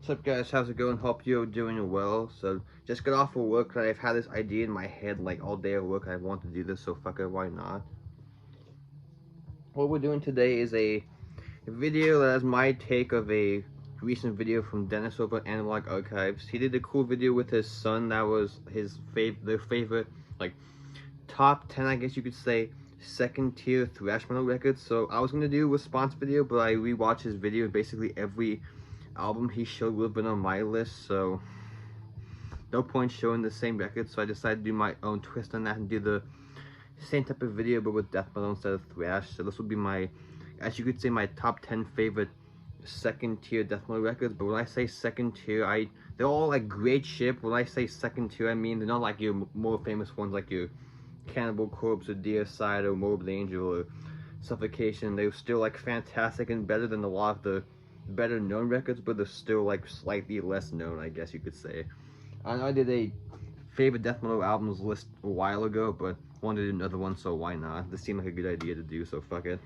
What's up guys, how's it going? Hope you're doing well. So just got off of work and I've had this idea in my head like all day at work. I want to do this, so fuck it, why not? What we're doing today is a video that is my take of a recent video from Dennis over at Analog Archives. He did a cool video with his son that was their favorite like top 10, I guess you could say, second tier thrash metal records. So I was gonna do a response video, but I rewatched his video and basically every album he showed would have been on my list, so no point showing the same record. So I decided to do my own twist on that and do the same type of video but with death metal instead of thrash. So this would be my, as you could say, my top 10 favorite second tier death metal records. But when I say second tier, they're all like great shit. When I say second tier, I mean they're not like your more famous ones like your Cannibal Corpse or Deicide or Morbid Angel or Suffocation. They're still like fantastic and better than a lot of the better known records, but they're still like slightly less known, I guess you could say. I know I did a favorite death metal albums list a while ago, but wanted to do another one, so why not? This seemed like a good idea to do, so fuck it.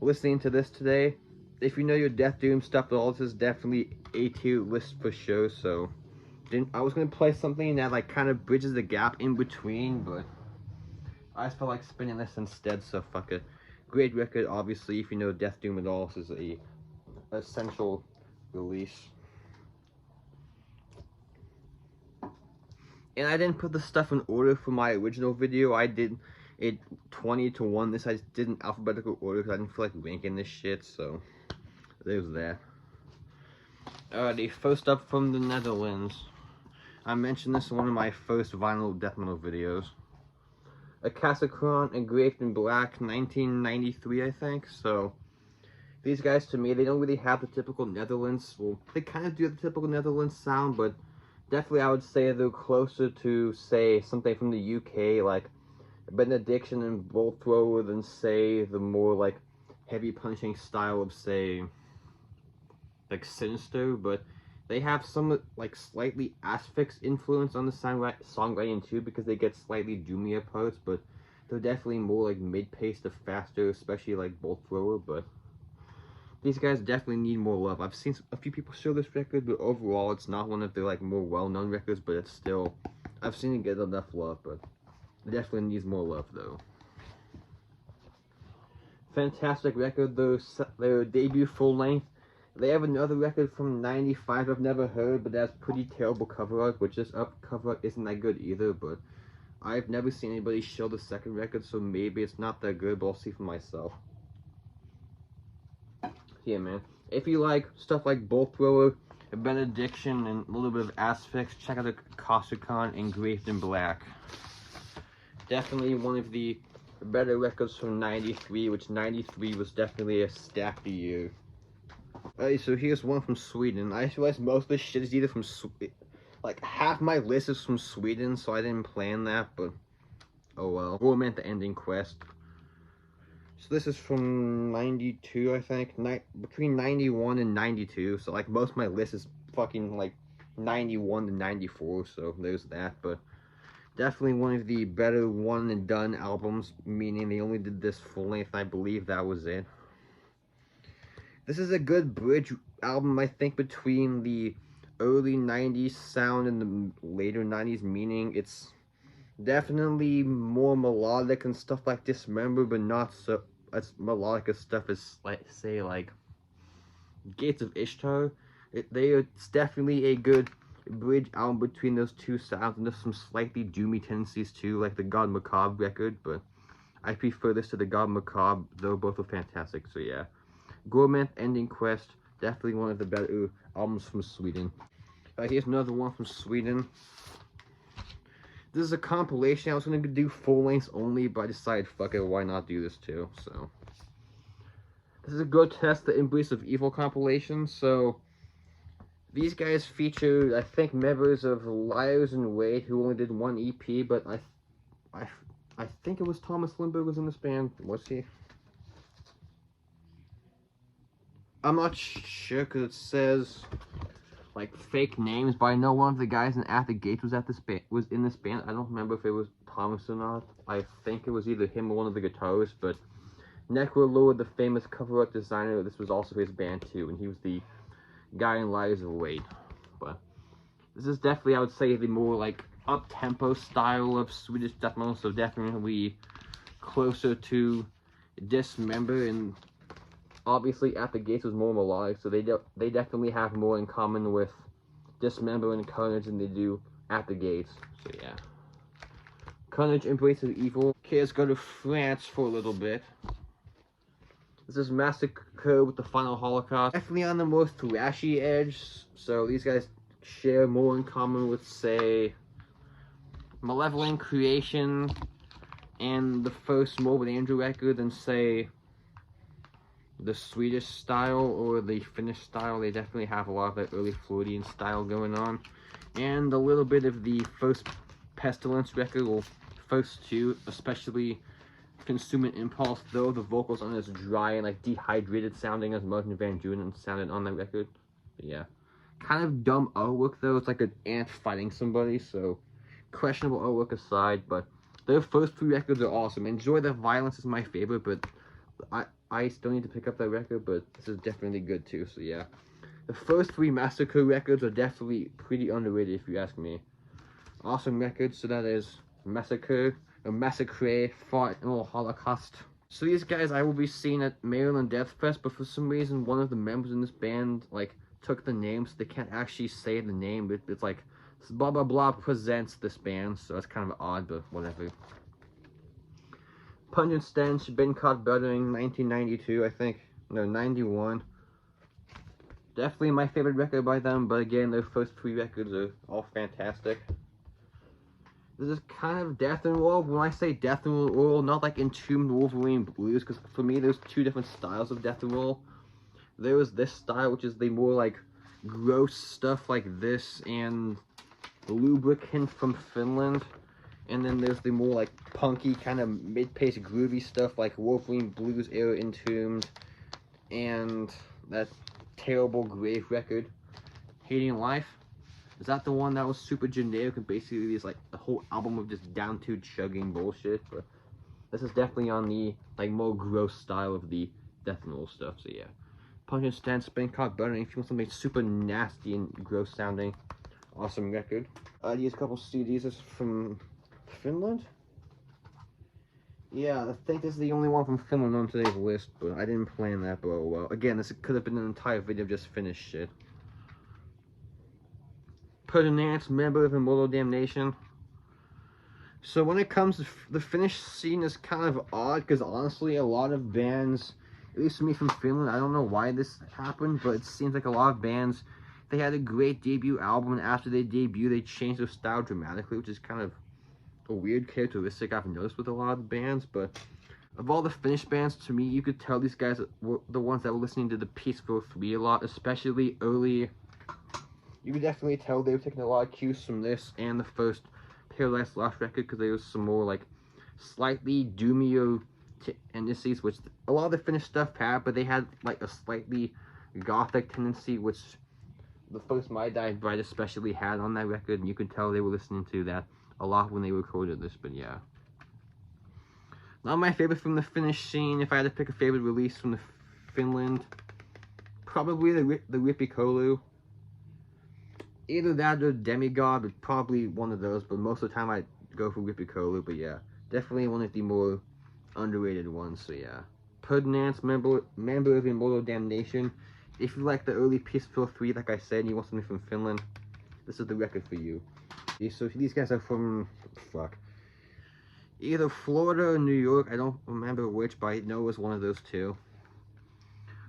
Listening to this today, if you know your Death Doom stuff, all this is definitely a tier list for sure. So I was gonna play something that like kind of bridges the gap in between, but I just felt like spinning this instead, so fuck it. Great record, obviously. If you know Death Doom at all, this is a essential release. And I didn't put the stuff in order for my original video. I did it 20 to 1. This I just did in alphabetical order because I didn't feel like ranking this shit, so there's that. Alrighty, first up from the Netherlands. I mentioned this in one of my first vinyl death metal videos. Acrostichon-Engraved in Black, 1993, I think. So these guys, to me, they don't really have the typical Netherlands. Well, they kind of do have the typical Netherlands sound, but definitely I would say they're closer to, say, something from the UK, like Benediction and Bolt Thrower, than, say, the more, like, heavy punching style of, say, like, Sinister. But they have some, like, slightly Asphyx influence on the songwriting, too, because they get slightly doomier parts, but they're definitely more, like, mid-paced or faster, especially, like, Bolt Thrower, but these guys definitely need more love. I've seen a few people show this record, but overall it's not one of their like more well-known records, but it's still, I've seen it get enough love, but it definitely needs more love though. Fantastic record, their debut full length. They have another record from '95 I've never heard, but that's pretty terrible cover art, which this cover art isn't that good either, but I've never seen anybody show the second record, so maybe it's not that good, but I'll see for myself. Yeah, man. If you like stuff like Bolt Thrower, Benediction, and a little bit of Asphyx, check out the Acrostichon-Engraved in Black. Definitely one of the better records from '93, which '93 was definitely a stacked year. Alright, so here's one from Sweden. I realized most of this shit is either from like half my list is from Sweden, so I didn't plan that, but oh well. Gorement-The Ending Quest. So this is from '92, I think, between '91 and '92. So like most of my list is fucking like '91 to '94. So there's that. But definitely one of the better one and done albums. Meaning they only did this full length. And I believe that was it. This is a good bridge album, I think, between the early '90s sound and the later '90s. Meaning it's definitely more melodic and stuff like Dismember, but not so as melodic as stuff as, like, say, like Gates of Ishtar. It's definitely a good bridge album between those two sounds, and there's some slightly doomy tendencies too, like the God Macabre record, but I prefer this to the God Macabre, though both are fantastic, so yeah. Gorement Ending Quest, definitely one of the better albums from Sweden. Here's another one from Sweden. This is a compilation. I was going to do full lengths only, but I decided, fuck it, why not do this too? So, this is a Grotesque-The Embrace of Evil compilation. So, these guys feature, I think, members of Liars and Wade, who only did one EP, but I think it was Thomas Lindbergh was in this band. Was he? I'm not sure, because it says like fake names, but I know one of the guys in At the Gates was in this band. I don't remember if it was Thomas or not. I think it was either him or one of the guitarists, but Necrolord, the famous cover art designer, this was also his band too, and he was the Guiding Lies of Wait. But this is definitely, I would say, the more like up-tempo style of Swedish death metal, so definitely closer to Dismember, and obviously At the Gates was more melodic, so they definitely have more in common with Dismember and Carnage than they do At the Gates. So yeah. Carnage Embraces Evil. Okay, let's go to France for a little bit. This is Massacre with the Final Holocaust. Definitely on the more thrashy edge, so these guys share more in common with, say, Malevolent Creation and the first Morbid Angel record than, say, the Swedish style or the Finnish style. They definitely have a lot of that early Freudian style going on. And a little bit of the first Pestilence record, or first two, especially Consuming Impulse, though the vocals aren't as dry and like dehydrated sounding as Martin Van Dunen sounded on that record. But yeah. Kind of dumb artwork though, it's like an ant fighting somebody, so questionable artwork aside, but their first three records are awesome. Enjoy the Violence is my favorite, but I still need to pick up that record, but this is definitely good too, so yeah. The first three Massacre records are definitely pretty underrated if you ask me. Awesome records, so that is Massacre, or Massacre, Final Holocaust. So these guys I will be seeing at Maryland Death Fest, but for some reason one of the members in this band, like, took the name, so they can't actually say the name, but it's like, blah blah blah presents this band, so it's kind of odd, but whatever. Pungent Stench-Been Caught Buttering, 1992, I think. No, 91. Definitely my favorite record by them, but again, their first three records are all fantastic. This is kind of death and roll. When I say death and roll, not like Entombed Wolverine Blues, because for me, there's two different styles of death and roll. There was this style, which is the more like gross stuff like this, and Lubricant from Finland. And then there's the more like punky, kind of mid-paced groovy stuff like Wolverine Blues era Entombed, and that terrible Grave record, Hating Life. Is that the one that was super generic and basically is like a whole album of just down-to chugging bullshit? But this is definitely on the like more gross style of the death and roll stuff, so yeah. Pungent Stench-Been Caught Buttering, if you want something super nasty and gross sounding, awesome record. These couple CDs is from Finland? Yeah, I think this is the only one from Finland on today's list, but I didn't plan that, but oh well. Again, this could have been an entire video of just finished shit. Purtenance-Member of Immortal Damnation. So when it comes to the Finnish scene, is kind of odd, because honestly, a lot of bands, at least for me from Finland, I don't know why this happened, but it seems like a lot of bands, they had a great debut album, and after they debut, they changed their style dramatically, which is kind of a weird characteristic I've noticed with a lot of bands. But of all the Finnish bands, to me, you could tell these guys were the ones that were listening to the Peaceful 3 a lot, especially early. You could definitely tell they were taking a lot of cues from this and the first Paradise Lost record, because there was some more like slightly doomier tendencies, which a lot of the Finnish stuff had, but they had like a slightly gothic tendency, which the first My Died Bride especially had on that record, and you could tell they were listening to that a lot when they recorded this. But yeah, not my favorite from the Finnish scene. If I had to pick a favorite release from the Finland, probably the Rippikoulu. Either that or Demigod, but probably one of those, but most of the time I go for Rippikoulu. But yeah, definitely one of the more underrated ones, so yeah. Purtenance-Member of Immortal Damnation. If you like the early Peaceful 3, like I said, and you want something from Finland, this is the record for you. So these guys are from, either Florida or New York, I don't remember which, but I know it was one of those two.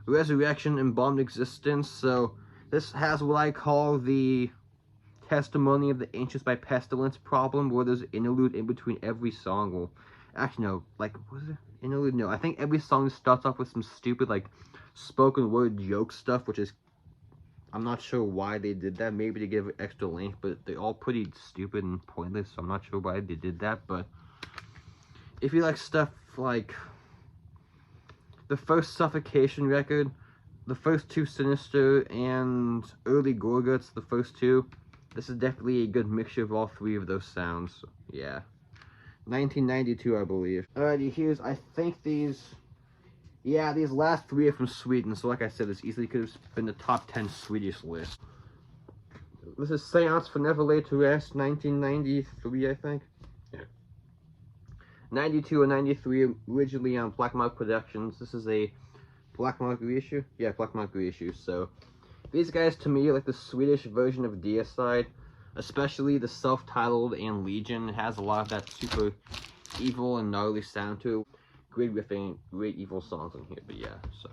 Resurrection-Embalmed Existence, so this has what I call the Testimony of the Ancients by Pestilence problem, where there's an interlude in between every song. Well, actually no, like, what is it? Interlude? No, I think every song starts off with some stupid, like, spoken word joke stuff, which is, I'm not sure why they did that. Maybe to give it extra length, but they're all pretty stupid and pointless, so I'm not sure why they did that. But if you like stuff like the first Suffocation record, the first two Sinister, and early Gorguts, the first two, this is definitely a good mixture of all three of those sounds. So, yeah. 1992, I believe. Alrighty, I think these Yeah, these last 3 are from Sweden, so like I said, this easily could have been the top 10 Swedish list. This is Seance-Fornever Laid to Rest, 1993, I think. 92 and 93, originally on Black Mark Productions. This is a Black Mark reissue? Yeah, Black Mark reissue. So, these guys to me are like the Swedish version of Deicide, especially the self-titled and Legion. It has a lot of that super evil and gnarly sound to it. Great riffing, great evil songs in here, but yeah, so.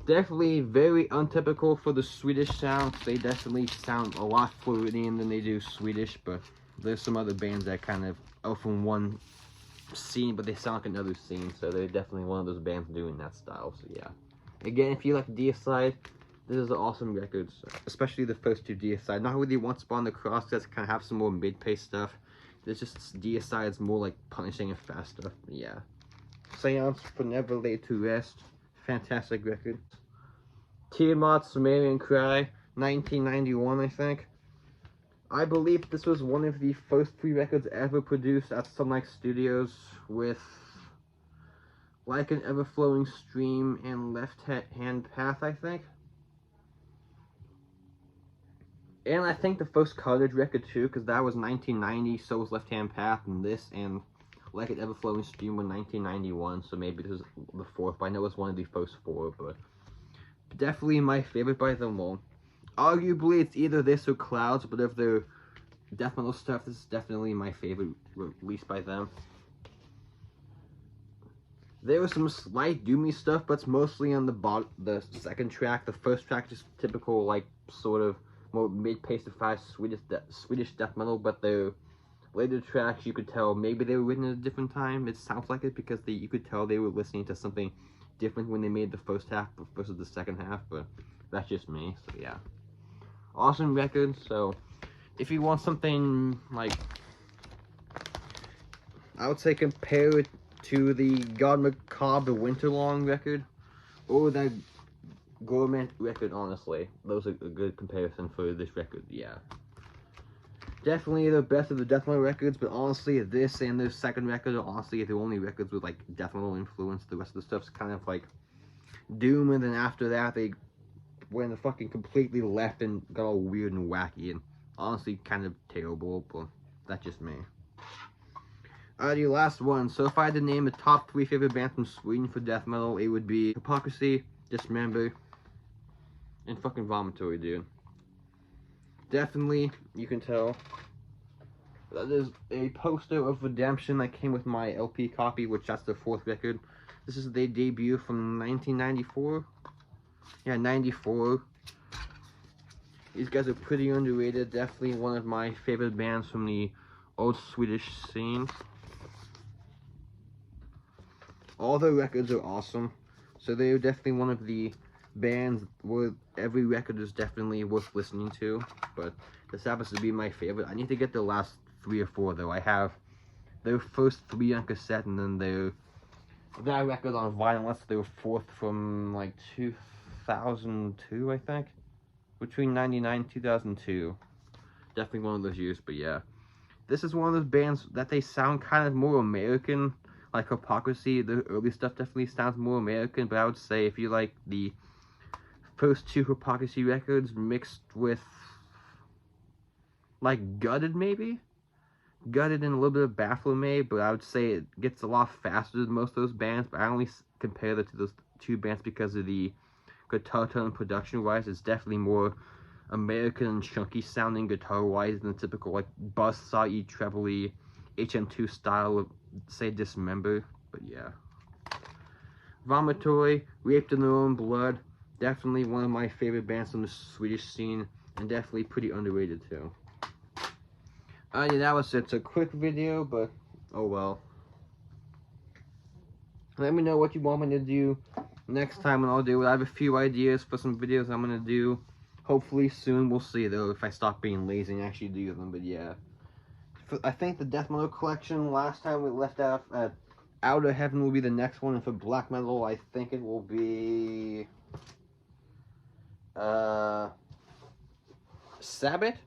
Definitely very untypical for the Swedish sound. They definitely sound a lot Floridian than they do Swedish, but there's some other bands that kind of are from one scene, but they sound like another scene, so they're definitely one of those bands doing that style, so yeah. Again, if you like Deicide, this is an awesome record, especially the first 2 Deicide. Not really Once Upon the Cross, that's kind of have some more mid-pace stuff. There's just Deicide's more like punishing and fast stuff, but yeah. Seance-Fornever Laid to Rest, fantastic record. Tiamat's Sumerian Cry, 1991, I think. I believe this was one of the first 3 records ever produced at Sunlight Studios with Like an Ever-Flowing Stream and Left Hand Path, I think. And I think the first Carnage record too, because that was 1990, so was Left Hand Path, and this and Like an Ever-Flowing Stream were 1991, so maybe this was the 4th, but I know it was one of the first 4, but definitely my favorite by them all. Arguably, it's either this or Clouds, but of their death metal stuff, this is definitely my favorite release by them. There was some slight doomy stuff, but it's mostly on the second track. The first track just typical, like, sort of more mid-paced to fast Swedish death metal, but the later tracks, you could tell maybe they were written at a different time. It sounds like it because you could tell they were listening to something different when they made the first half versus the second half, but that's just me, so yeah. Awesome record, so if you want something like, I would say compare it to the God Macabre Winterlong record, or that Gorement record, honestly. Those are a good comparison for this record, yeah. Definitely the best of the death metal records, but honestly, this and the second record are honestly the only records with, like, death metal influence. The rest of the stuff's kind of, like, doom, and then after that, they went fucking completely left and got all weird and wacky, and honestly, kind of terrible, but that's just me. Alrighty, last one. So if I had to name the top 3 favorite bands from Sweden for death metal, it would be Hypocrisy, Dismember, and fucking Vomitory, dude. Definitely, you can tell. That is a poster of Redemption that came with my LP copy, which that's the 4th record. This is their debut from 1994. Yeah, 94. These guys are pretty underrated. Definitely one of my favorite bands from the old Swedish scene. All their records are awesome. So they're definitely one of the bands where every record is definitely worth listening to. But this happens to be my favorite. I need to get the last 3 or 4 though. I have their first 3 on cassette, and then that record on vinyl. Unless they were 4th from like 2002, I think. Between 99 and 2002. Definitely one of those years, but yeah. This is one of those bands that they sound kind of more American, like Hypocrisy. The early stuff definitely sounds more American, but I would say if you like the first 2 Hypocrisy records mixed with, like, Gutted maybe? Gutted and a little bit of Baphomet, but I would say it gets a lot faster than most of those bands, but I only compare that to those 2 bands because of the guitar tone production-wise. It's definitely more American and chunky sounding guitar-wise than the typical, like, buzzsaw-y, treble-y, HM2 style of, say, Dismember, but yeah. Vomitory, Raped in Their Own Blood, definitely one of my favorite bands from the Swedish scene, and definitely pretty underrated too. Alrighty, that was it. It's a quick video, but oh well. Let me know what you want me to do next time, and I'll do it. I have a few ideas for some videos I'm gonna do. Hopefully soon. We'll see though if I stop being lazy and actually do them. But yeah, I think the death metal collection last time we left out at Out of Heaven will be the next one, and for black metal I think it will be Sabbath.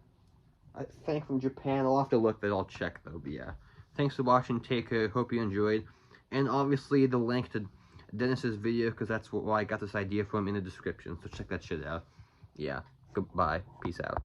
I think from Japan. I'll have to look, but I'll check though. But yeah, thanks for watching. Take care. Hope you enjoyed. And obviously the link to Dennis's video, because that's where I got this idea from, in the description. So check that shit out. Yeah. Goodbye. Peace out.